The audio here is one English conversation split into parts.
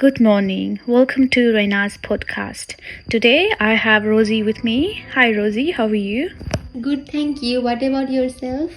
Good morning. Welcome to Reina's podcast. Today I have Rosie with me. Hi Rosie, how are you? Good, thank you. What about yourself?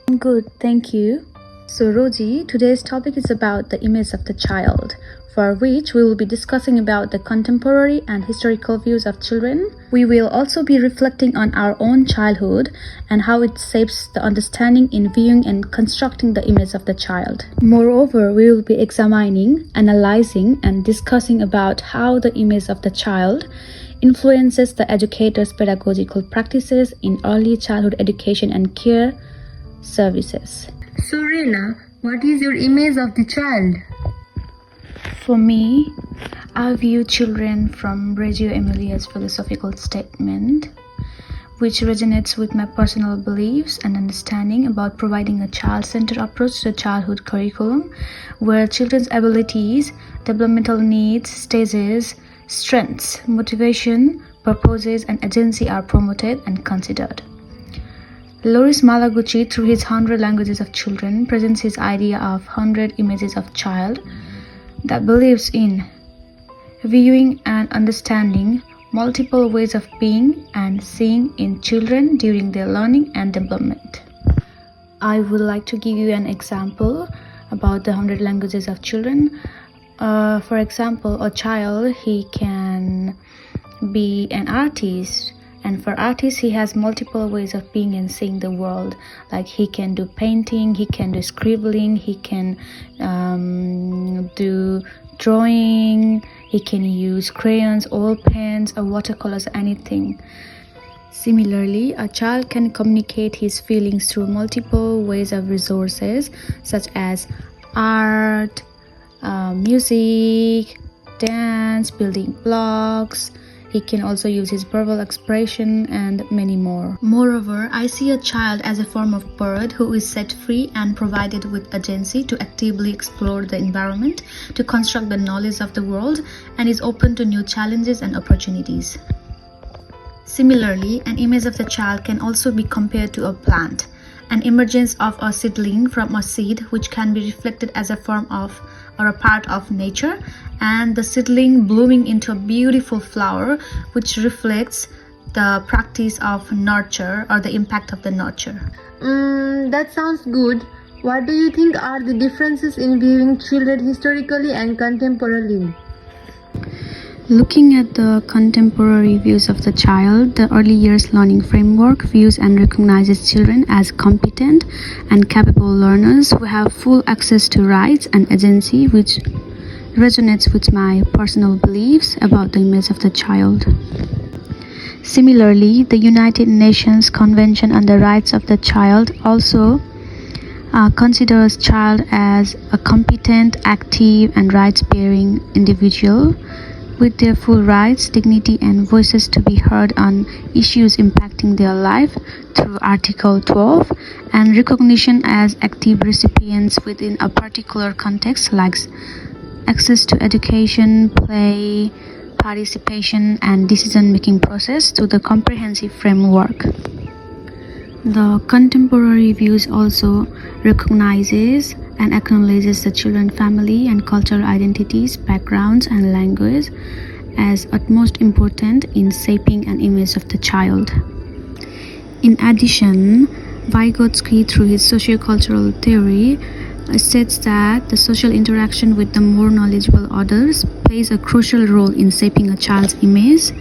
I'm good, thank you. So Rosie, today's topic is about the image of the child, for which we will be discussing about the contemporary and historical views of children. We will also be reflecting on our own childhood and how it shapes the understanding in viewing and constructing the image of the child. Moreover, we will be examining, analyzing, and discussing about how the image of the child influences the educator's pedagogical practices in early childhood education and care services. So, Reina, what is your image of the child? For me, I view children from Reggio Emilia's philosophical statement, which resonates with my personal beliefs and understanding about providing a child-centered approach to the childhood curriculum, where children's abilities, developmental needs, stages, strengths, motivation, purposes, and agency are promoted and considered. Loris Malaguchi, through his 100 Languages of Children, presents his idea of 100 images of child that believes in viewing and understanding multiple ways of being and seeing in children during their learning and development. I would like to give you an example about the 100 Languages of Children. For example, a child, he can be an artist. And for artists, he has multiple ways of being and seeing the world. Like he can do painting, he can do scribbling, he can do drawing, he can use crayons, oil pens, or watercolors, anything. Similarly, a child can communicate his feelings through multiple ways of resources such as art, music, dance, building blocks. He can also use his verbal expression and many more. Moreover, I see a child as a form of bird who is set free and provided with agency to actively explore the environment, to construct the knowledge of the world, and is open to new challenges and opportunities. Similarly, an image of the child can also be compared to a plant, an emergence of a seedling from a seed, which can be reflected as a form of or a part of nature, and the seedling blooming into a beautiful flower, which reflects the practice of nurture or the impact of the nurture. That sounds good. What do you think are the differences in viewing children historically and contemporarily? Looking at the contemporary views of the child, the early years learning framework views and recognizes children as competent and capable learners who have full access to rights and agency, which resonates with my personal beliefs about the image of the child. Similarly, the United Nations Convention on the Rights of the Child also considers child as a competent, active, and rights-bearing individual with their full rights, dignity, and voices to be heard on issues impacting their life through Article 12, and recognition as active recipients within a particular context like access to education, play, participation, and decision-making process through the comprehensive framework. The contemporary views also recognizes and acknowledges the children's family and cultural identities, backgrounds, and language as utmost important in shaping an image of the child. In addition, Vygotsky, through his sociocultural theory, states that the social interaction with the more knowledgeable others plays a crucial role in shaping a child's image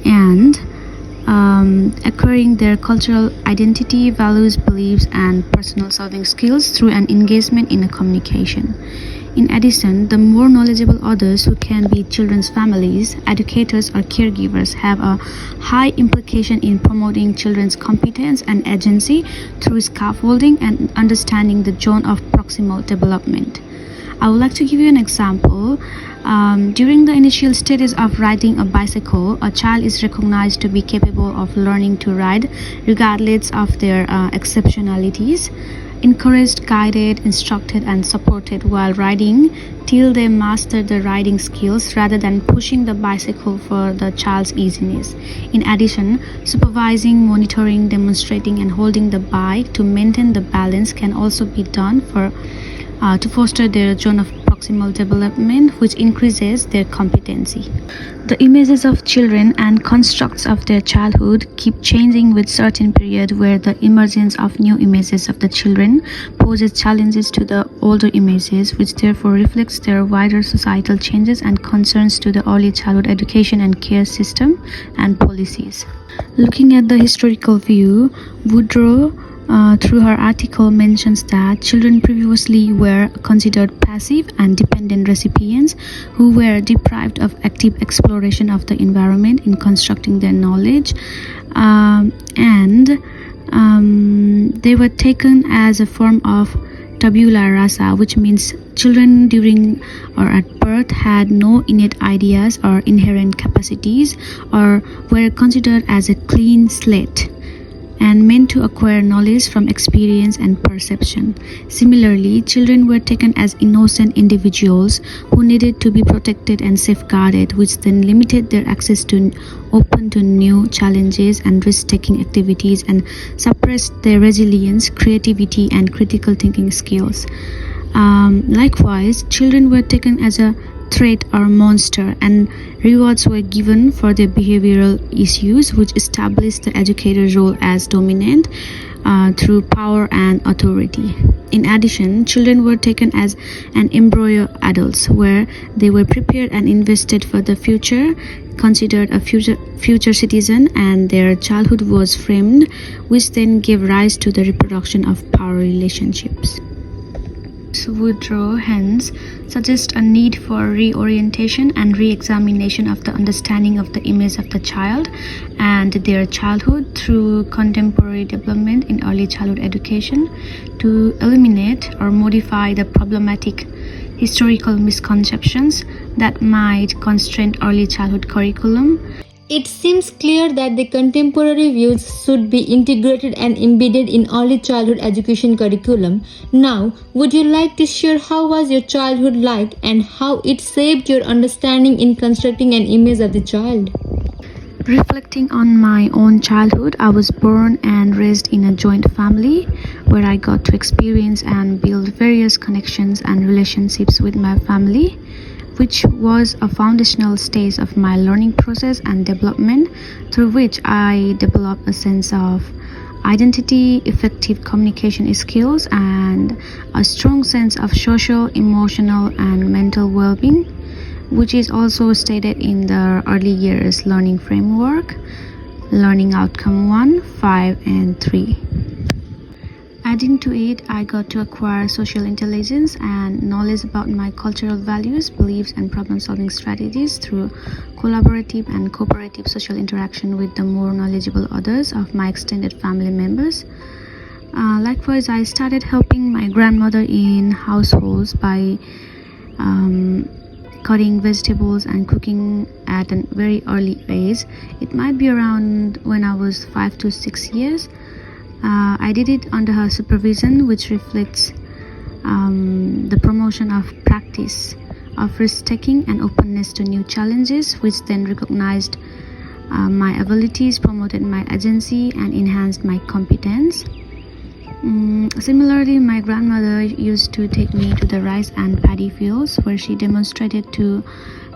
and acquiring their cultural identity, values, beliefs, and personal solving skills through an engagement in a communication. In addition, the more knowledgeable others, who can be children's families, educators, or caregivers, have a high implication in promoting children's competence and agency through scaffolding and understanding the zone of proximal development. I would like to give you an example. During the initial stages of riding a bicycle, a child is recognized to be capable of learning to ride regardless of their exceptionalities, encouraged, guided, instructed, and supported while riding till they master the riding skills rather than pushing the bicycle for the child's easiness. In addition, supervising, monitoring, demonstrating, and holding the bike to maintain the balance can also be done to foster their zone of proximal development, which increases their competency. The images of children and constructs of their childhood keep changing with certain period, where the emergence of new images of the children poses challenges to the older images, which therefore reflects their wider societal changes and concerns to the early childhood education and care system and policies. Looking at the historical view, Woodrow through her article mentions that children previously were considered passive and dependent recipients who were deprived of active exploration of the environment in constructing their knowledge, and they were taken as a form of tabula rasa, which means children during or at birth had no innate ideas or inherent capacities, or were considered as a clean slate and meant to acquire knowledge from experience and perception. Similarly, children were taken as innocent individuals who needed to be protected and safeguarded, which then limited their access to open to new challenges and risk-taking activities and suppressed their resilience, creativity, and critical thinking skills. Likewise, children were taken as a threat or monster, and rewards were given for their behavioral issues, which established the educator's role as dominant through power and authority. In addition, children were taken as an embryo adults, where they were prepared and invested for the future, considered a future citizen, and their childhood was framed, which then gave rise to the reproduction of power relationships. Woodrow hence suggests a need for reorientation and re-examination of the understanding of the image of the child and their childhood through contemporary development in early childhood education to eliminate or modify the problematic historical misconceptions that might constrain early childhood curriculum. It seems clear that the contemporary views should be integrated and embedded in early childhood education curriculum. Now, would you like to share how was your childhood like and how it shaped your understanding in constructing an image of the child? Reflecting on my own childhood, I was born and raised in a joint family where I got to experience and build various connections and relationships with my family, which was a foundational stage of my learning process and development, through which I developed a sense of identity, effective communication skills, and a strong sense of social, emotional, and mental well-being, which is also stated in the early years learning framework, Learning Outcome 1, 5, and 3. Adding to it, I got to acquire social intelligence and knowledge about my cultural values, beliefs, and problem-solving strategies through collaborative and cooperative social interaction with the more knowledgeable others of my extended family members. Likewise, I started helping my grandmother in households by cutting vegetables and cooking at a very early age. It might be around when I was 5 to 6 years. I did it under her supervision, which reflects the promotion of practice of risk-taking and openness to new challenges, which then recognized my abilities, promoted my agency, and enhanced my competence. Similarly, my grandmother used to take me to the rice and paddy fields, where she demonstrated to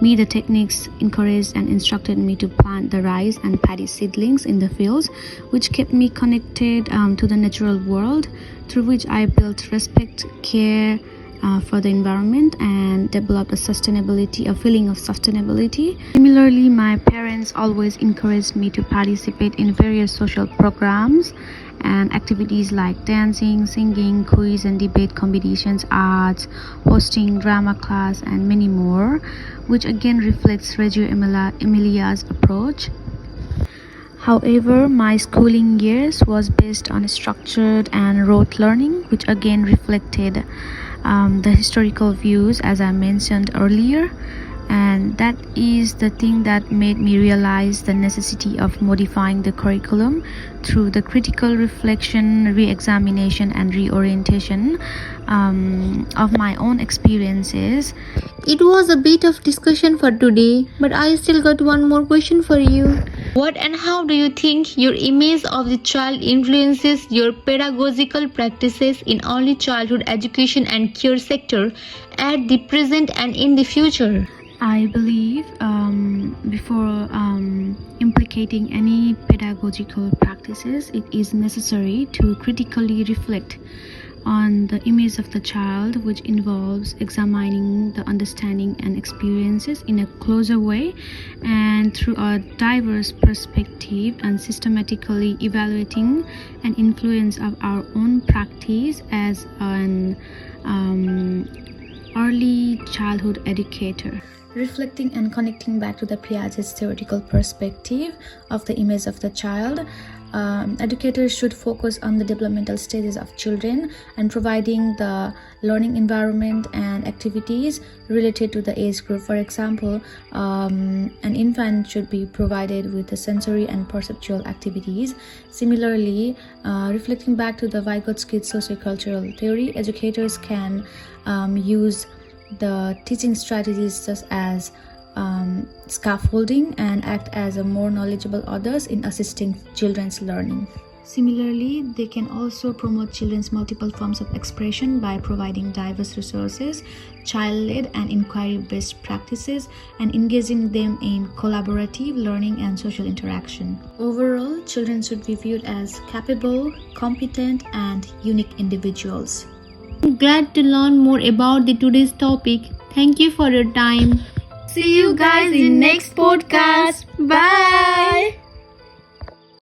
me the techniques, encouraged and instructed me to plant the rice and paddy seedlings in the fields, which kept me connected to the natural world, through which I built respect, care for the environment, and developed a feeling of sustainability. Similarly, my parents always encouraged me to participate in various social programs and activities like dancing, singing, quiz and debate competitions, arts, hosting drama class, and many more, which again reflects Reggio Emilia's approach. However, my schooling years was based on structured and rote learning, which again reflected the historical views as I mentioned earlier, and that is the thing that made me realize the necessity of modifying the curriculum through the critical reflection, re-examination, and reorientation of my own experiences. It was a bit of discussion for today, but I still got one more question for you. What and how do you think your image of the child influences your pedagogical practices in early childhood education and care sector at the present and in the future? I believe before implicating any pedagogical practices, it is necessary to critically reflect on the image of the child, which involves examining the understanding and experiences in a closer way and through a diverse perspective, and systematically evaluating an influence of our own practice as an early childhood educator. Reflecting and connecting back to the Piaget's theoretical perspective of the image of the child, educators should focus on the developmental stages of children and providing the learning environment and activities related to the age group. For example, an infant should be provided with the sensory and perceptual activities. Similarly, reflecting back to the Vygotski's sociocultural theory, educators can use the teaching strategies such as scaffolding and act as a more knowledgeable others in assisting children's learning. Similarly, they can also promote children's multiple forms of expression by providing diverse resources, child-led and inquiry-based practices, and engaging them in collaborative learning and social interaction. Overall, children should be viewed as capable, competent, and unique individuals. I'm glad to learn more about today's topic. Thank you for your time. See you guys in next podcast. Bye.